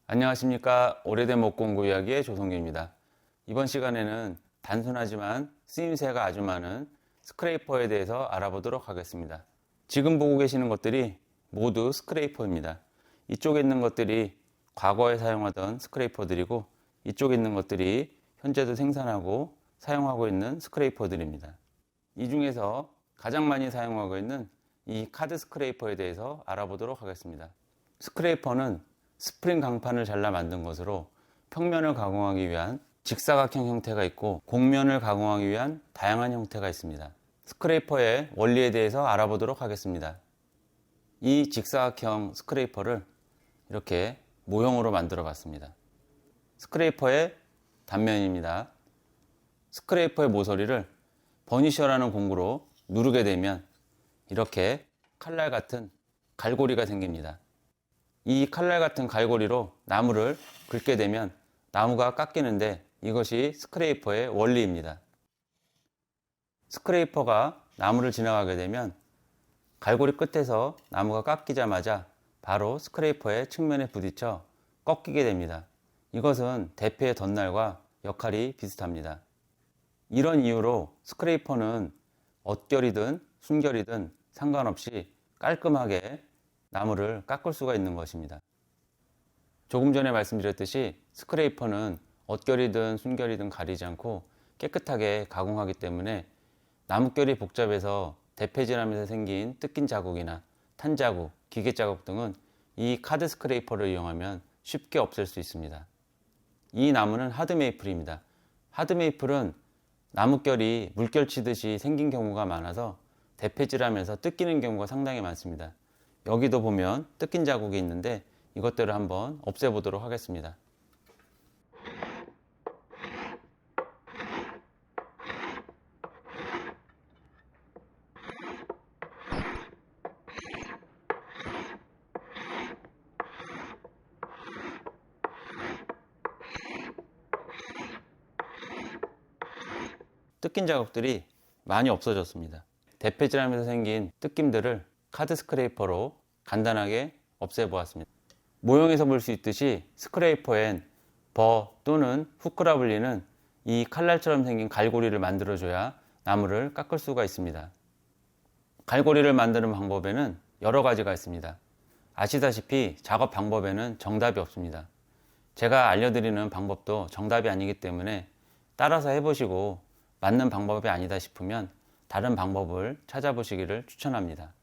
안녕하십니까. 오래된 목공구 이야기의 조성규입니다. 이번 시간에는 단순하지만 쓰임새가 아주 많은 스크레이퍼에 대해서 알아보도록 하겠습니다. 지금 보고 계시는 것들이 모두 스크레이퍼입니다. 이쪽에 있는 것들이 과거에 사용하던 스크레이퍼들이고, 이쪽에 있는 것들이 현재도 생산하고 사용하고 있는 스크레이퍼들입니다. 이 중에서 가장 많이 사용하고 있는 이 카드 스크레이퍼에 대해서 알아보도록 하겠습니다. 스크레이퍼는 스프링 강판을 잘라 만든 것으로 평면을 가공하기 위한 직사각형 형태가 있고, 곡면을 가공하기 위한 다양한 형태가 있습니다. 스크레이퍼의 원리에 대해서 알아보도록 하겠습니다. 이 직사각형 스크레이퍼를 이렇게 모형으로 만들어 봤습니다. 스크레이퍼의 단면입니다. 스크레이퍼의 모서리를 버니셔라는 공구로 누르게 되면 이렇게 칼날 같은 갈고리가 생깁니다. 이 칼날 같은 갈고리로 나무를 긁게 되면 나무가 깎이는데, 이것이 스크레이퍼의 원리입니다. 스크레이퍼가 나무를 지나가게 되면 갈고리 끝에서 나무가 깎이자마자 바로 스크레이퍼의 측면에 부딪혀 꺾이게 됩니다. 이것은 대패의 덧날과 역할이 비슷합니다. 이런 이유로 스크레이퍼는 엇결이든 순결이든 상관없이 깔끔하게 나무를 깎을 수가 있는 것입니다. 조금 전에 말씀드렸듯이 스크레이퍼는 엇결이든 순결이든 가리지 않고 깨끗하게 가공하기 때문에 나뭇결이 복잡해서 대패질하면서 생긴 뜯긴 자국이나 탄 자국, 기계 자국 등은 이 카드 스크레이퍼를 이용하면 쉽게 없앨 수 있습니다. 이 나무는 하드 메이플입니다. 하드 메이플은 나뭇결이 물결 치듯이 생긴 경우가 많아서 대패질하면서 뜯기는 경우가 상당히 많습니다. 여기도 보면 뜯긴 자국이 있는데 이것들을 한번 없애보도록 하겠습니다. 뜯긴 자국들이 많이 없어졌습니다. 대패질하면서 생긴 뜯김들을 카드 스크레이퍼로 간단하게 없애보았습니다. 모형에서 볼 수 있듯이 스크레이퍼엔 버 또는 후크라 불리는 이 칼날처럼 생긴 갈고리를 만들어줘야 나무를 깎을 수가 있습니다. 갈고리를 만드는 방법에는 여러 가지가 있습니다. 아시다시피 작업 방법에는 정답이 없습니다. 제가 알려드리는 방법도 정답이 아니기 때문에 따라서 해보시고 맞는 방법이 아니다 싶으면 다른 방법을 찾아보시기를 추천합니다.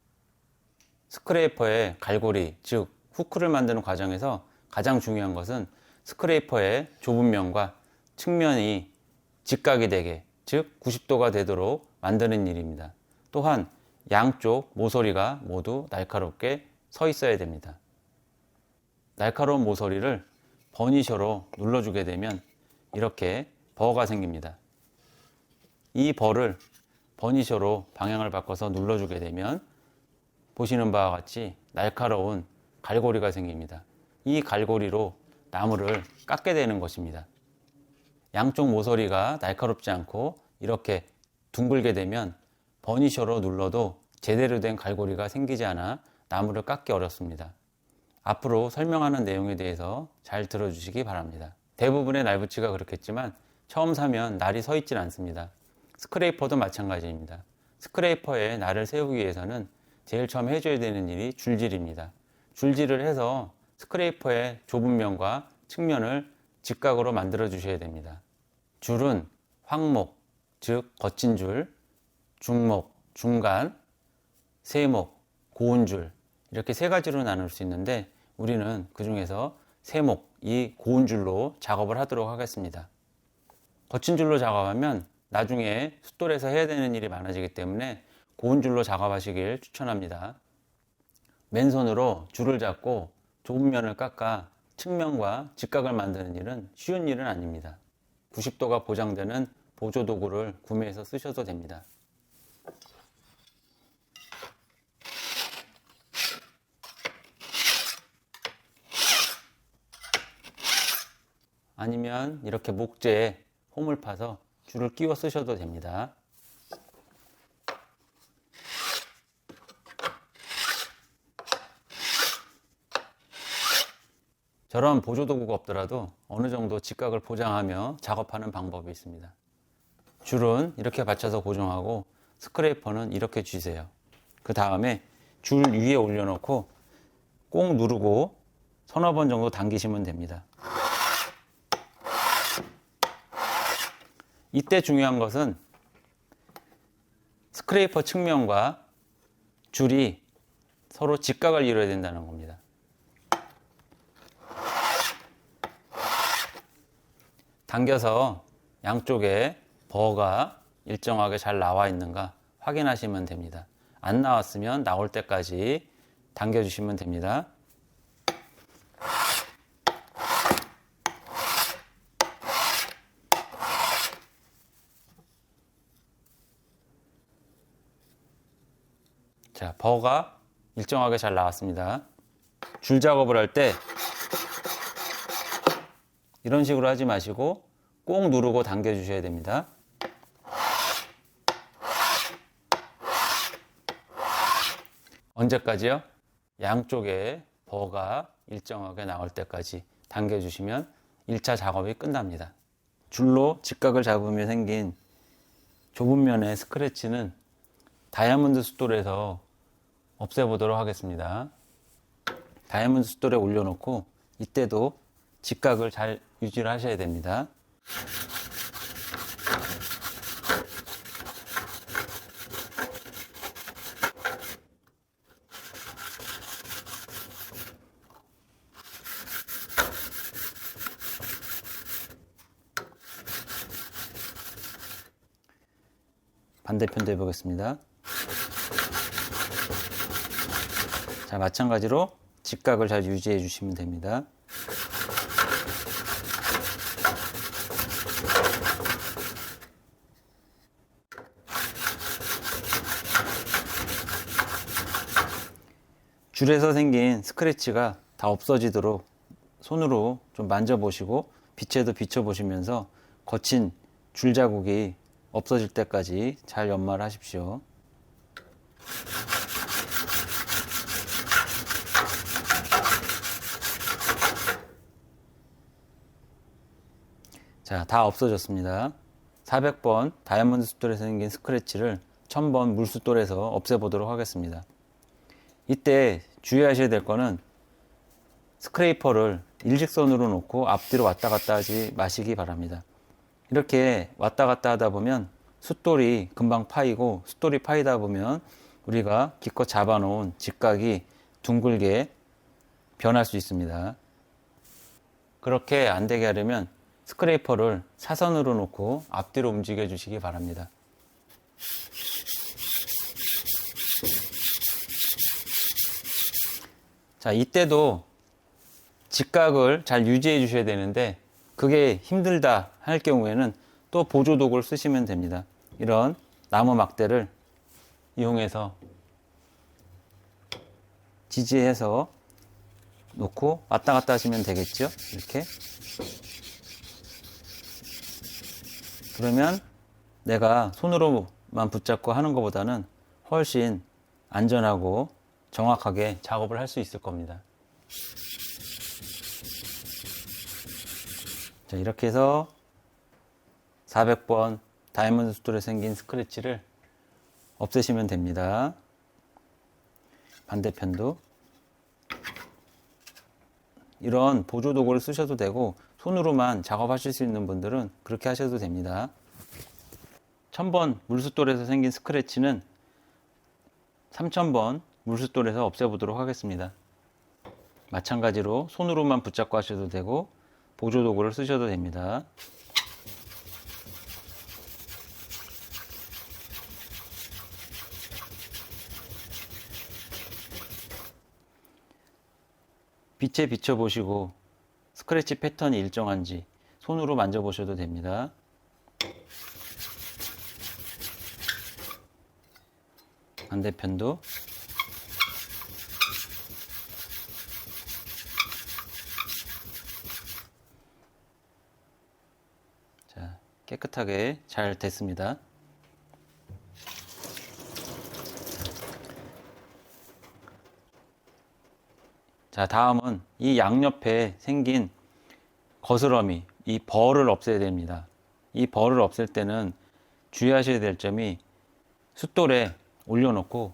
스크레이퍼의 갈고리, 즉 후크를 만드는 과정에서 가장 중요한 것은 스크레이퍼의 좁은 면과 측면이 직각이 되게, 즉 90도가 되도록 만드는 일입니다. 또한 양쪽 모서리가 모두 날카롭게 서 있어야 됩니다. 날카로운 모서리를 버니셔로 눌러주게 되면 이렇게 버가 생깁니다. 이 버를 버니셔로 방향을 바꿔서 눌러주게 되면 보시는 바와 같이 날카로운 갈고리가 생깁니다. 이 갈고리로 나무를 깎게 되는 것입니다. 양쪽 모서리가 날카롭지 않고 이렇게 둥글게 되면 버니셔로 눌러도 제대로 된 갈고리가 생기지 않아 나무를 깎기 어렵습니다. 앞으로 설명하는 내용에 대해서 잘 들어주시기 바랍니다. 대부분의 날붙이가 그렇겠지만 처음 사면 날이 서 있질 않습니다. 스크레이퍼도 마찬가지입니다. 스크레이퍼에 날을 세우기 위해서는 제일 처음 해줘야 되는 일이 줄질입니다. 줄질을 해서 스크레이퍼의 좁은 면과 측면을 직각으로 만들어 주셔야 됩니다. 줄은 황목, 즉 거친 줄, 중목, 중간, 세목, 고운 줄, 이렇게 세 가지로 나눌 수 있는데 우리는 그 중에서 세목, 이 고운 줄로 작업을 하도록 하겠습니다. 거친 줄로 작업하면 나중에 숫돌에서 해야 되는 일이 많아지기 때문에 고운 줄로 작업하시길 추천합니다. 맨손으로 줄을 잡고 좁은 면을 깎아 측면과 직각을 만드는 일은 쉬운 일은 아닙니다. 90도가 보장되는 보조도구를 구매해서 쓰셔도 됩니다. 아니면 이렇게 목재에 홈을 파서 줄을 끼워 쓰셔도 됩니다. 저런 보조도구가 없더라도 어느 정도 직각을 보장하며 작업하는 방법이 있습니다. 줄은 이렇게 받쳐서 고정하고 스크래퍼는 이렇게 쥐세요. 그 다음에 줄 위에 올려놓고 꼭 누르고 서너 번 정도 당기시면 됩니다. 이때 중요한 것은 스크래퍼 측면과 줄이 서로 직각을 이루어야 된다는 겁니다. 당겨서 양쪽에 버가 일정하게 잘 나와 있는가 확인하시면 됩니다. 안 나왔으면 나올 때까지 당겨주시면 됩니다. 자, 버가 일정하게 잘 나왔습니다. 줄 작업을 할 때 이런 식으로 하지 마시고 꼭 누르고 당겨 주셔야 됩니다. 언제까지요? 양쪽에 버가 일정하게 나올 때까지 당겨 주시면 1차 작업이 끝납니다. 줄로 직각을 잡으며 생긴 좁은 면의 스크래치는 다이아몬드 숫돌에서 없애보도록 하겠습니다. 다이아몬드 숫돌에 올려놓고 이때도 직각을 잘 유지를 하셔야 됩니다. 반대편도 해보겠습니다. 자, 마찬가지로 직각을 잘 유지해 주시면 됩니다. 줄에서 생긴 스크래치가 다 없어지도록 손으로 좀 만져보시고 빛에도 비춰보시면서 거친 줄 자국이 없어질 때까지 잘 연마를 하십시오. 자, 다 없어졌습니다. 400번 다이아몬드 숫돌에서 생긴 스크래치를 1000번 물숫돌에서 없애보도록 하겠습니다. 이때 주의하셔야 될 거는 스크래퍼를 일직선으로 놓고 앞뒤로 왔다 갔다 하지 마시기 바랍니다. 이렇게 왔다 갔다 하다 보면 숫돌이 금방 파이고, 숫돌이 파이다 보면 우리가 기껏 잡아놓은 직각이 둥글게 변할 수 있습니다. 그렇게 안 되게 하려면 스크래퍼를 사선으로 놓고 앞뒤로 움직여 주시기 바랍니다. 자, 이때도 직각을 잘 유지해 주셔야 되는데 그게 힘들다 할 경우에는 또 보조 도구를 쓰시면 됩니다. 이런 나무 막대를 이용해서 지지해서 놓고 왔다 갔다 하시면 되겠죠? 이렇게. 그러면 내가 손으로만 붙잡고 하는 것보다는 훨씬 안전하고 정확하게 작업을 할 수 있을 겁니다. 자, 이렇게 해서 400번 다이아몬드 숫돌에 생긴 스크래치를 없애시면 됩니다. 반대편도 이런 보조 도구를 쓰셔도 되고 손으로만 작업하실 수 있는 분들은 그렇게 하셔도 됩니다. 1000번 물숫돌에서 생긴 스크래치는 3000번 물숫돌에서 없애보도록 하겠습니다. 마찬가지로 손으로만 붙잡고 하셔도 되고 보조 도구를 쓰셔도 됩니다. 빛에 비춰보시고 스크래치 패턴이 일정한지 손으로 만져보셔도 됩니다. 반대편도 자, 깨끗하게 잘 됐습니다. 자, 다음은 이 양옆에 생긴 거스러미, 이 벌을 없애야 됩니다. 이 벌을 없앨 때는 주의하셔야 될 점이 숫돌에 올려놓고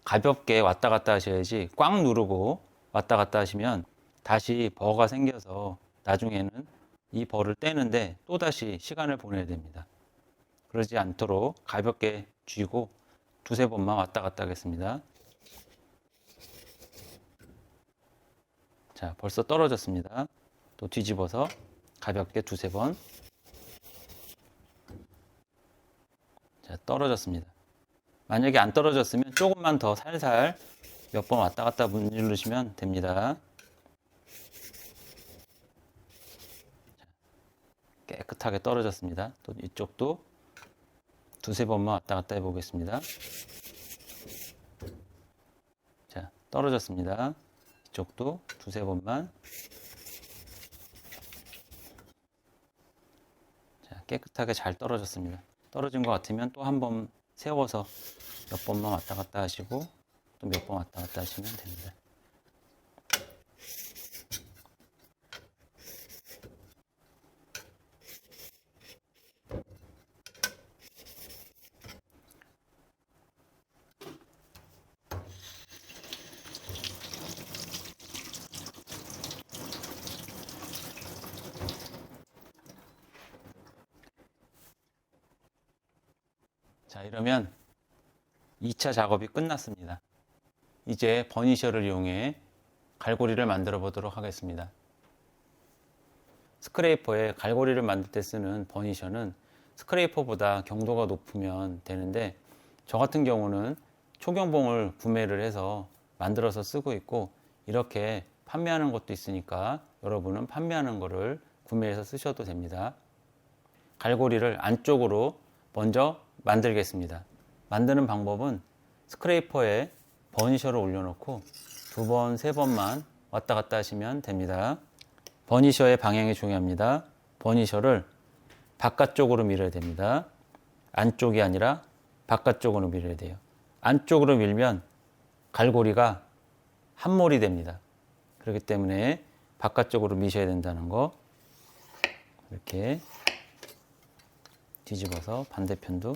가볍게 왔다 갔다 하셔야지, 꽉 누르고 왔다 갔다 하시면 다시 버가 생겨서 나중에는 이 벌을 떼는데 또다시 시간을 보내야 됩니다. 그러지 않도록 가볍게 쥐고 두세 번만 왔다 갔다 하겠습니다. 자, 벌써 떨어졌습니다. 또 뒤집어서 가볍게 두세 번. 자, 떨어졌습니다. 만약에 안 떨어졌으면 조금만 더 살살 몇 번 왔다 갔다 문지르시면 됩니다. 자, 깨끗하게 떨어졌습니다. 또 이쪽도 두세 번만 왔다 갔다 해 보겠습니다. 자, 떨어졌습니다. 이쪽도 두세 번만. 자, 깨끗하게 잘 떨어졌습니다. 떨어진 것 같으면 또 한 번 세워서 몇 번만 왔다 갔다 하시고 또 몇 번 왔다 갔다 하시면 됩니다. 자, 이러면 2차 작업이 끝났습니다. 이제 버니셔를 이용해 갈고리를 만들어 보도록 하겠습니다. 스크레이퍼에 갈고리를 만들 때 쓰는 버니셔는 스크레이퍼보다 경도가 높으면 되는데, 저 같은 경우는 초경봉을 구매를 해서 만들어서 쓰고 있고, 이렇게 판매하는 것도 있으니까 여러분은 판매하는 거를 구매해서 쓰셔도 됩니다. 갈고리를 안쪽으로 먼저 만들겠습니다. 만드는 방법은 스크레이퍼에 버니셔를 올려놓고 두 번, 세 번만 왔다 갔다 하시면 됩니다. 버니셔의 방향이 중요합니다. 버니셔를 바깥쪽으로 밀어야 됩니다. 안쪽이 아니라 바깥쪽으로 밀어야 돼요. 안쪽으로 밀면 갈고리가 함몰이 됩니다. 그렇기 때문에 바깥쪽으로 미셔야 된다는 거. 이렇게 뒤집어서 반대편도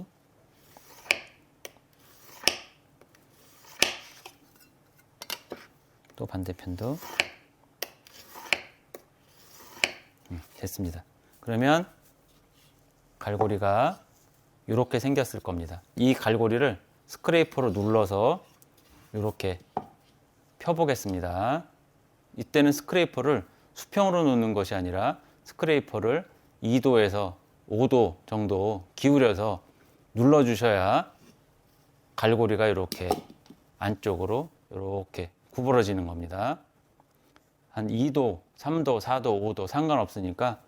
또 반대편도 됐습니다. 그러면 갈고리가 이렇게 생겼을 겁니다. 이 갈고리를 스크레이퍼로 눌러서 이렇게 펴보겠습니다. 이때는 스크레이퍼를 수평으로 놓는 것이 아니라 스크레이퍼를 2도에서 5도 정도 기울여서 눌러주셔야 갈고리가 이렇게 안쪽으로 이렇게 구부러지는 겁니다. 한 2도, 3도, 4도, 5도 상관없으니까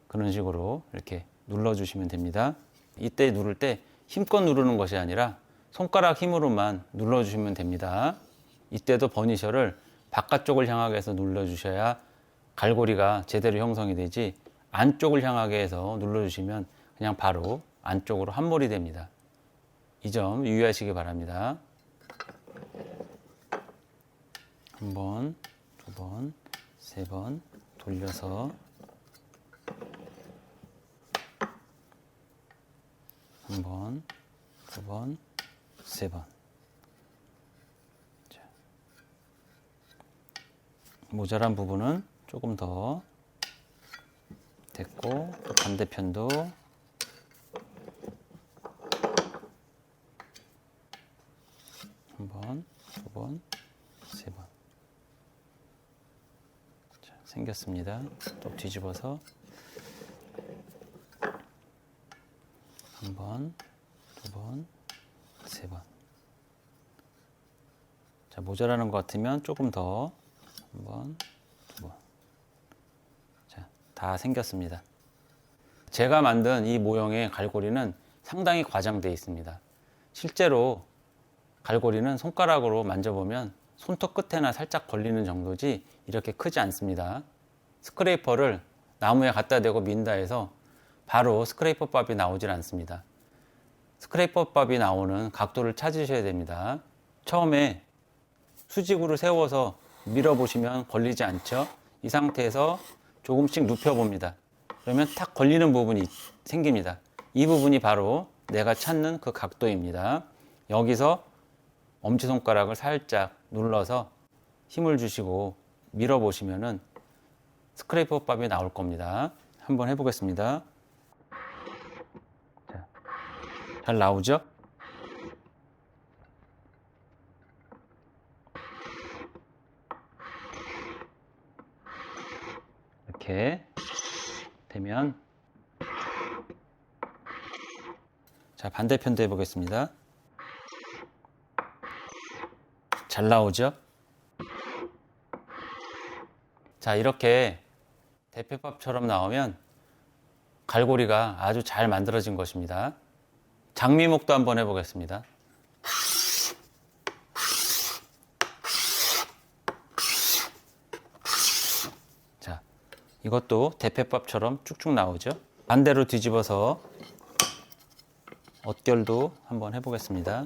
그런 식으로 이렇게 눌러주시면 됩니다. 이때 누를 때 힘껏 누르는 것이 아니라 손가락 힘으로만 눌러주시면 됩니다. 이때도 버니셔를 바깥쪽을 향하게 해서 눌러주셔야 갈고리가 제대로 형성이 되지, 안쪽을 향하게 해서 눌러주시면 그냥 바로 안쪽으로 함몰이 됩니다. 이 점 유의하시기 바랍니다. 한 번, 두 번, 세 번 돌려서 한 번, 두 번, 세 번. 자, 모자란 부분은 조금 더 됐고, 또 반대편도 한 번, 두 번, 세 번. 자, 생겼습니다. 또 뒤집어서 한 번, 두 번, 세 번. 자, 모자라는 것 같으면 조금 더 한 번, 두 번. 자, 다 생겼습니다. 제가 만든 이 모형의 갈고리는 상당히 과장되어 있습니다. 실제로 갈고리는 손가락으로 만져보면 손톱 끝에나 살짝 걸리는 정도지 이렇게 크지 않습니다. 스크레이퍼를 나무에 갖다 대고 민다 해서 바로 스크레이퍼 밥이 나오질 않습니다. 스크레이퍼 밥이 나오는 각도를 찾으셔야 됩니다. 처음에 수직으로 세워서 밀어보시면 걸리지 않죠? 이 상태에서 조금씩 눕혀봅니다. 그러면 탁 걸리는 부분이 생깁니다. 이 부분이 바로 내가 찾는 그 각도입니다. 여기서 엄지손가락을 살짝 눌러서 힘을 주시고 밀어보시면은 스크래퍼 밥이 나올 겁니다. 한번 해보겠습니다. 자, 잘 나오죠? 이렇게 되면, 자, 반대편도 해보겠습니다. 잘 나오죠? 자, 이렇게 대패밥처럼 나오면 갈고리가 아주 잘 만들어진 것입니다. 장미목도 한번 해보겠습니다. 자, 이것도 대패밥처럼 쭉쭉 나오죠? 반대로 뒤집어서 어결도 한번 해보겠습니다.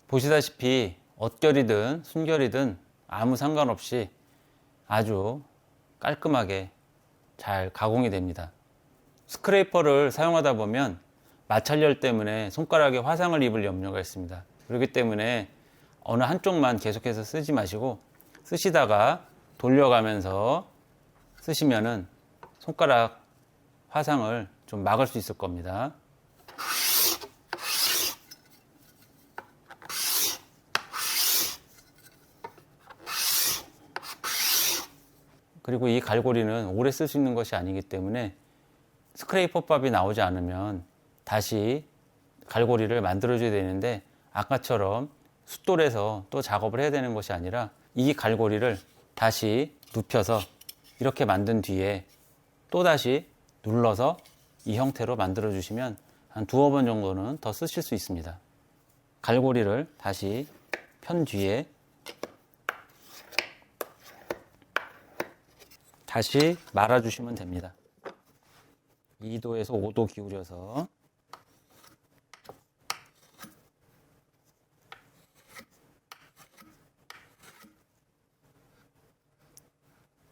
보시다시피 엇결이든 순결이든 아무 상관없이 아주 깔끔하게 잘 가공이 됩니다. 스크래퍼를 사용하다 보면 마찰열 때문에 손가락에 화상을 입을 염려가 있습니다. 그렇기 때문에 어느 한쪽만 계속해서 쓰지 마시고 쓰시다가 돌려가면서 쓰시면은 손가락 화상을 좀 막을 수 있을 겁니다. 그리고 이 갈고리는 오래 쓸 수 있는 것이 아니기 때문에 스크래퍼 밥이 나오지 않으면 다시 갈고리를 만들어줘야 되는데, 아까처럼 숫돌에서 또 작업을 해야 되는 것이 아니라 이 갈고리를 다시 눕혀서 이렇게 만든 뒤에 또 다시 눌러서 이 형태로 만들어 주시면 한 두어 번 정도는 더 쓰실 수 있습니다. 갈고리를 다시 편 뒤에 다시 말아주시면 됩니다. 2도에서 5도 기울여서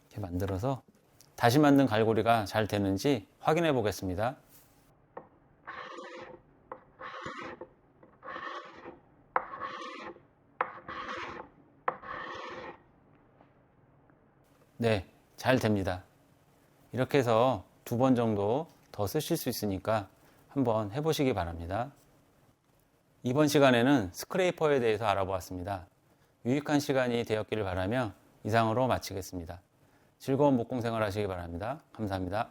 이렇게 만들어서 다시 만든 갈고리가 잘 되는지 확인해 보겠습니다. 네, 잘 됩니다. 이렇게 해서 두 번 정도 더 쓰실 수 있으니까 한번 해보시기 바랍니다. 이번 시간에는 스크래퍼에 대해서 알아보았습니다. 유익한 시간이 되었기를 바라며 이상으로 마치겠습니다. 즐거운 목공 생활 하시기 바랍니다. 감사합니다.